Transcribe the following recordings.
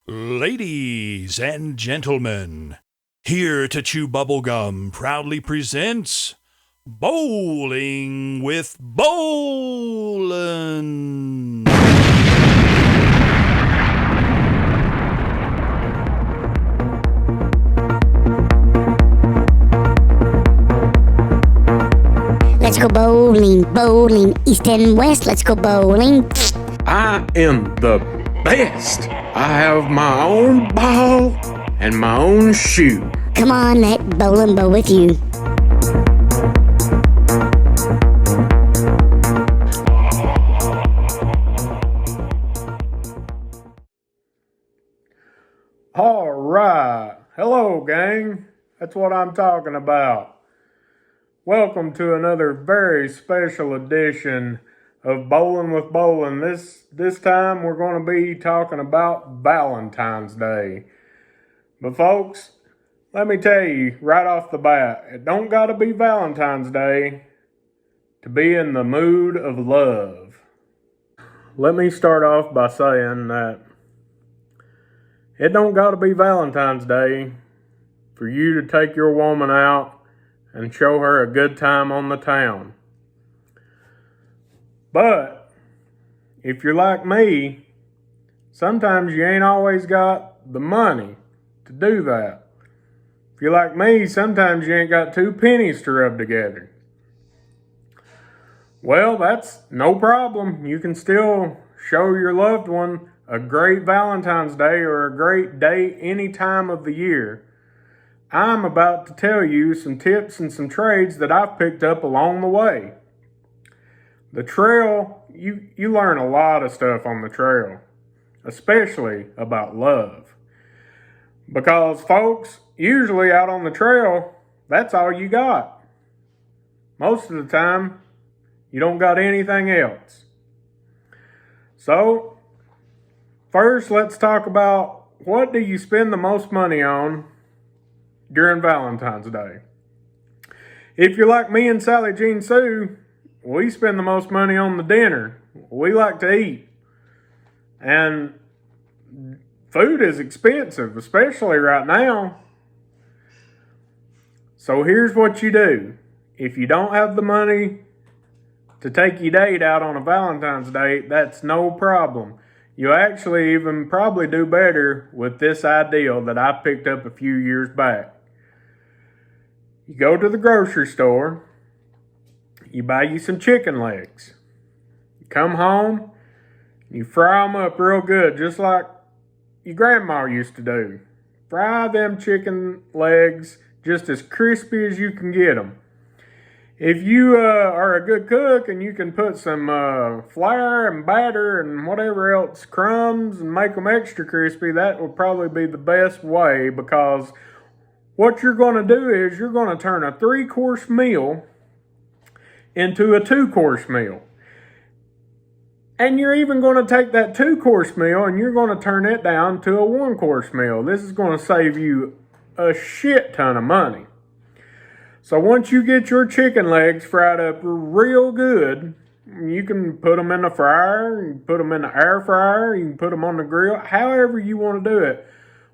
Ladies and gentlemen, here to chew bubblegum proudly presents Bowling with Bollin. Let's go bowling, bowling, east and west, let's go bowling. I am the best. I have my own ball and my own shoe. Come on, let bowling bow with you. All right. Hello, gang. That's what I'm talking about. Welcome to another very special edition of Bowling with Bollin. This time we're going to be talking about Valentine's Day. But folks, let me tell you right off the bat, it don't got to be Valentine's Day to be in the mood of love. Let me start off by saying that it don't got to be Valentine's Day for you to take your woman out and show her a good time on the town. But if you're like me, sometimes you ain't always got the money to do that. If you're like me, sometimes you ain't got two pennies to rub together. Well, that's no problem. You can still show your loved one a great Valentine's Day or a great day any time of the year. I'm about to tell you some tips and some trades that I've picked up along the way. The trail, you learn a lot of stuff on the trail, especially about love. Because folks, usually out on the trail, that's all you got. Most of the time, you don't got anything else. So, first let's talk about what do you spend the most money on during Valentine's Day. If you're like me and Sally Jean Sue, we spend the most money on the dinner. We like to eat. And food is expensive, especially right now. So here's what you do. If you don't have the money to take your date out on a Valentine's date, that's no problem. You actually even probably do better with this ideal that I picked up a few years back. You go to the grocery store, you buy you some chicken legs. You come home, you fry them up real good, just like your grandma used to do. Fry them chicken legs just as crispy as you can get them. If you are a good cook and you can put some flour and batter and whatever else, crumbs, and make them extra crispy, that will probably be the best way, because what you're going to do is you're going to turn a 3-course meal into a 2-course meal. And you're even going to take that 2-course meal and you're going to turn it down to a 1-course meal. This is going to save you a shit ton of money. So once you get your chicken legs fried up real good, you can put them in the fryer, you can put them in the air fryer, you can put them on the grill, however you want to do it.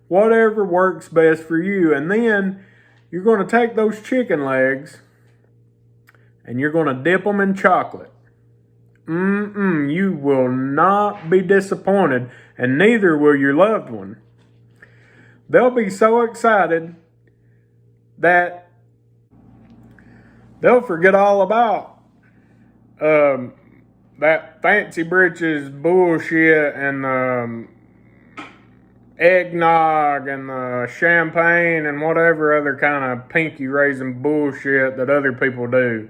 Whatever works best for you. And then you're going to take those chicken legs and you're going to dip them in chocolate. You will not be disappointed, and neither will your loved one. They'll be so excited that they'll forget all about that fancy britches bullshit and eggnog and champagne and whatever other kind of pinky raising bullshit that other people do.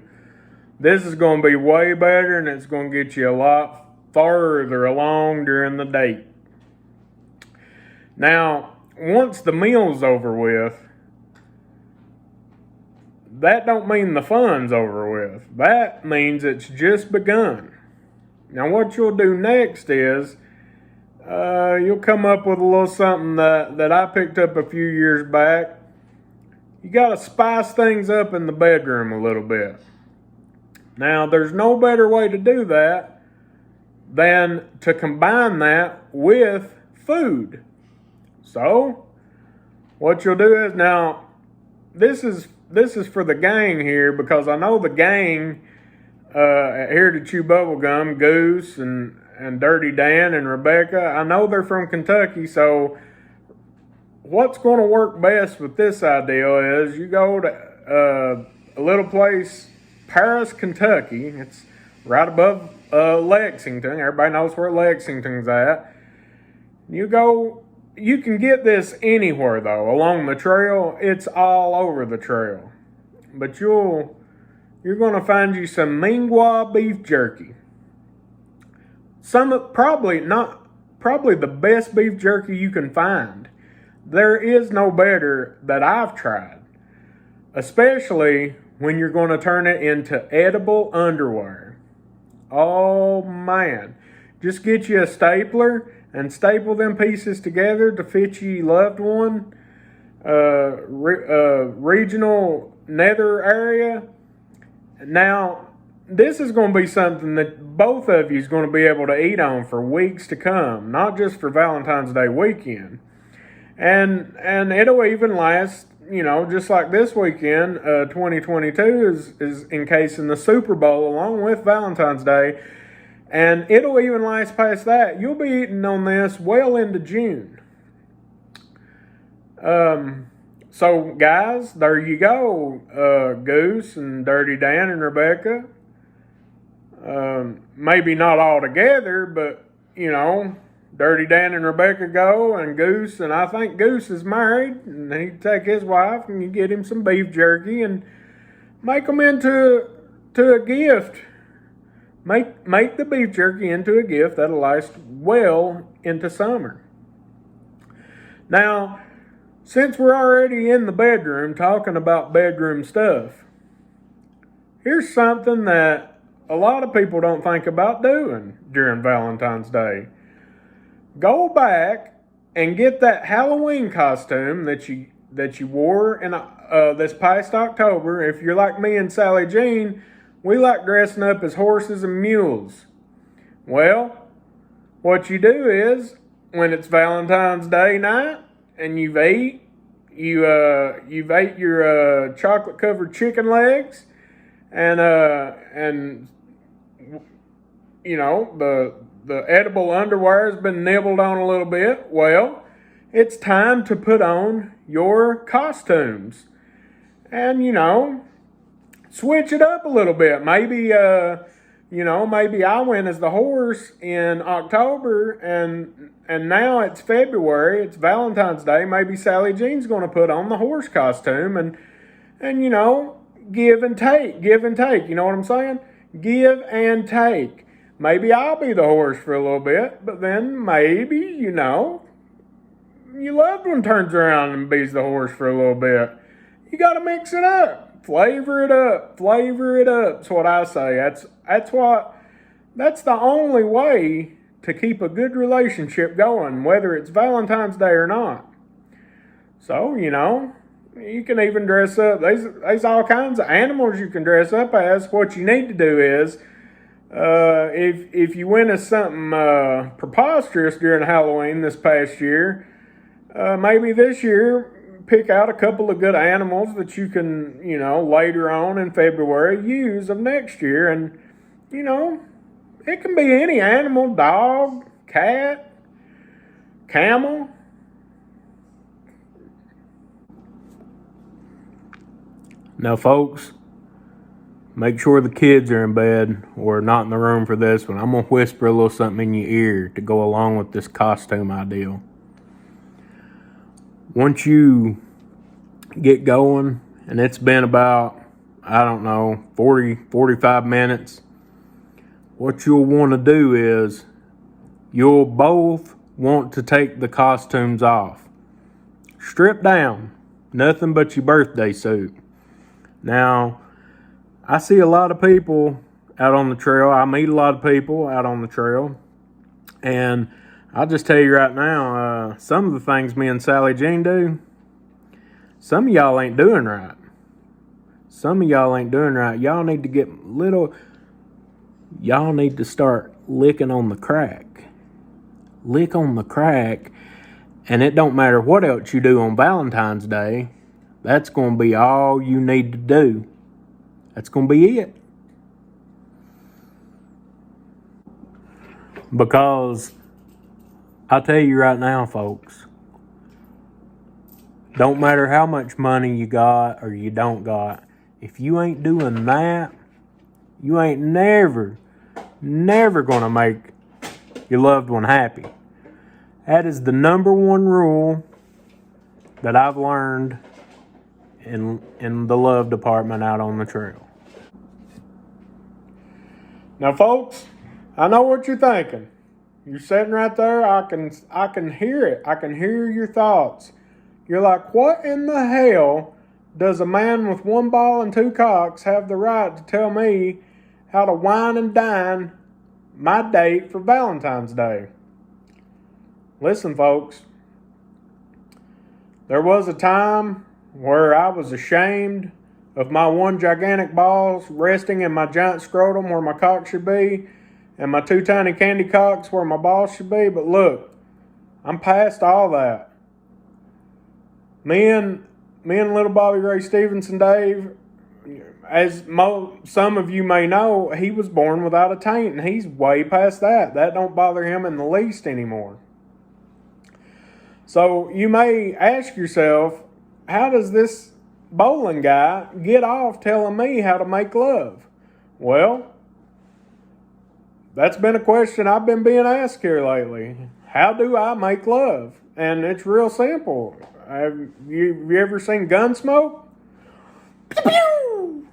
This is going to be way better, and it's going to get you a lot farther along during the date. Now, once the meal's over with, that don't mean the fun's over with. That means it's just begun. Now, what you'll do next is you'll come up with a little something that I picked up a few years back. You got to spice things up in the bedroom a little bit. Now, there's no better way to do that than to combine that with food. So, what you'll do is now, this is for the gang here, because I know the gang here to Chew Bubblegum, Goose and Dirty Dan and Rebecca, I know they're from Kentucky, so what's going to work best with this idea is you go to a little place, Paris, Kentucky. It's right above Lexington. Everybody knows where Lexington's at. You can get this anywhere, though, along the trail. It's all over the trail. But you're going to find you some Mingwa beef jerky. Probably the best beef jerky you can find. There is no better that I've tried, especially when you're going to turn it into edible underwear. Oh man, just get you a stapler and staple them pieces together to fit your loved one, regional nether area. Now, this is going to be something that both of you is going to be able to eat on for weeks to come, not just for Valentine's Day weekend. And it'll even last, just like this weekend, 2022 is encasing the Super Bowl along with Valentine's Day. And it'll even last past that. You'll be eating on this well into June. So, guys, there you go. Goose and Dirty Dan and Rebecca. Maybe not all together, but, Dirty Dan and Rebecca go, and Goose, and I think Goose is married, and he'd take his wife, and you get him some beef jerky, and make them into a gift. Make the beef jerky into a gift that'll last well into summer. Now, since we're already in the bedroom talking about bedroom stuff, here's something that a lot of people don't think about doing during Valentine's Day. Go back and get that Halloween costume that you wore in this past October. If you're like me and Sally Jean, we like dressing up as horses and mules. Well, what you do is, when it's Valentine's Day night and you've ate your chocolate covered chicken legs, and the edible underwear has been nibbled on a little bit. Well, it's time to put on your costumes. And, switch it up a little bit. Maybe I went as the horse in October, and now it's February, it's Valentine's Day. Maybe Sally Jean's going to put on the horse costume and give and take. You know what I'm saying? Give and take. Maybe I'll be the horse for a little bit, but then maybe, your loved one turns around and be's the horse for a little bit. You got to mix it up. Flavor it up. That's what I say. That's the only way to keep a good relationship going, whether it's Valentine's Day or not. So, you can even dress up. There's all kinds of animals you can dress up as. What you need to do is, if you went as something preposterous during Halloween this past year, maybe this year pick out a couple of good animals that you can, later on in February use of next year. And, it can be any animal: dog, cat, camel. Now, folks, make sure the kids are in bed or not in the room for this one. I'm going to whisper a little something in your ear to go along with this costume ideal. Once you get going, and it's been about, 45 minutes, what you'll want to do is you'll both want to take the costumes off. Strip down. Nothing but your birthday suit. Now, I see a lot of people out on the trail. I meet a lot of people out on the trail. And I'll just tell you right now, some of the things me and Sally Jean do, some of y'all ain't doing right. Y'all need to get y'all need to start licking on the crack. Lick on the crack And it don't matter what else you do on Valentine's Day, that's going to be all you need to do. That's going to be it. Because I tell you right now, folks, don't matter how much money you got or you don't got, if you ain't doing that, you ain't never going to make your loved one happy. That is the number one rule that I've learned in the love department out on the trail. Now, folks, I know what you're thinking. You're sitting right there. I can hear it. I can hear your thoughts. You're like, what in the hell does a man with one ball and two cocks have the right to tell me how to wine and dine my date for Valentine's Day? Listen, folks. There was a time where I was ashamed of my one gigantic balls resting in my giant scrotum where my cock should be, and my two tiny candy cocks where my balls should be. But look, I'm past all that. Me and little Bobby Ray Stevenson Dave, as some of you may know, he was born without a taint, and he's way past that. That don't bother him in the least anymore. So you may ask yourself, how does this Bollin guy get off telling me how to make love? Well, that's been a question I've been being asked here lately. How do I make love? And it's real simple. Have you ever seen Gunsmoke? Pew pew!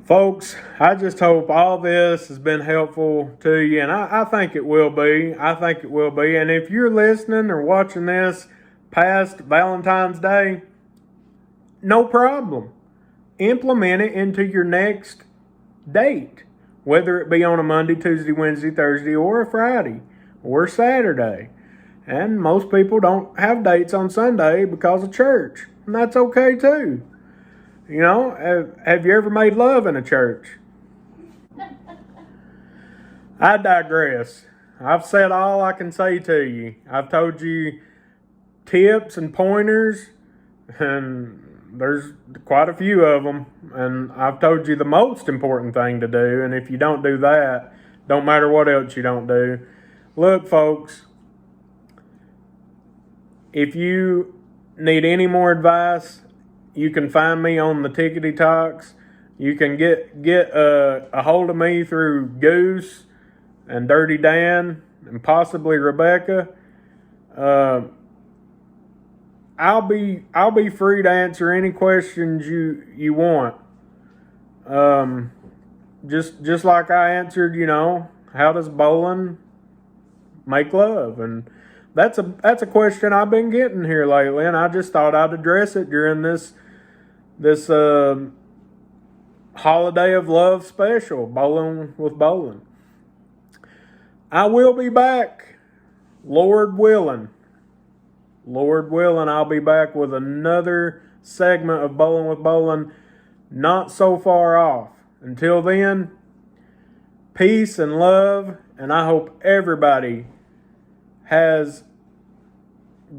Folks, I just hope all this has been helpful to you, and I think it will be. I think it will be. And if you're listening or watching this past Valentine's Day, no problem. Implement it into your next date, whether it be on a Monday, Tuesday, Wednesday, Thursday, or a Friday, or Saturday. And most people don't have dates on Sunday because of church, and that's okay too. You know, have you ever made love in a church? I digress. I've said all I can say to you. I've told you tips and pointers, and there's quite a few of them. And I've told you the most important thing to do, and if you don't do that, don't matter what else you don't do. Look, folks, if you need any more advice, you can find me on the Tickety Talks. You can get a hold of me through Goose and Dirty Dan and possibly Rebecca. I'll be free to answer any questions you want. Just like I answered, how does Bollin make love? And that's a question I've been getting here lately, and I just thought I'd address it during this Holiday of Love special, Bollin with Bollin. I will be back, Lord willing. Lord willing, I'll be back with another segment of Bollin with Bollin, not so far off. Until then, peace and love, and I hope everybody has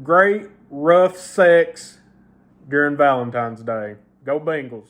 great rough sex during Valentine's Day. Go Bengals.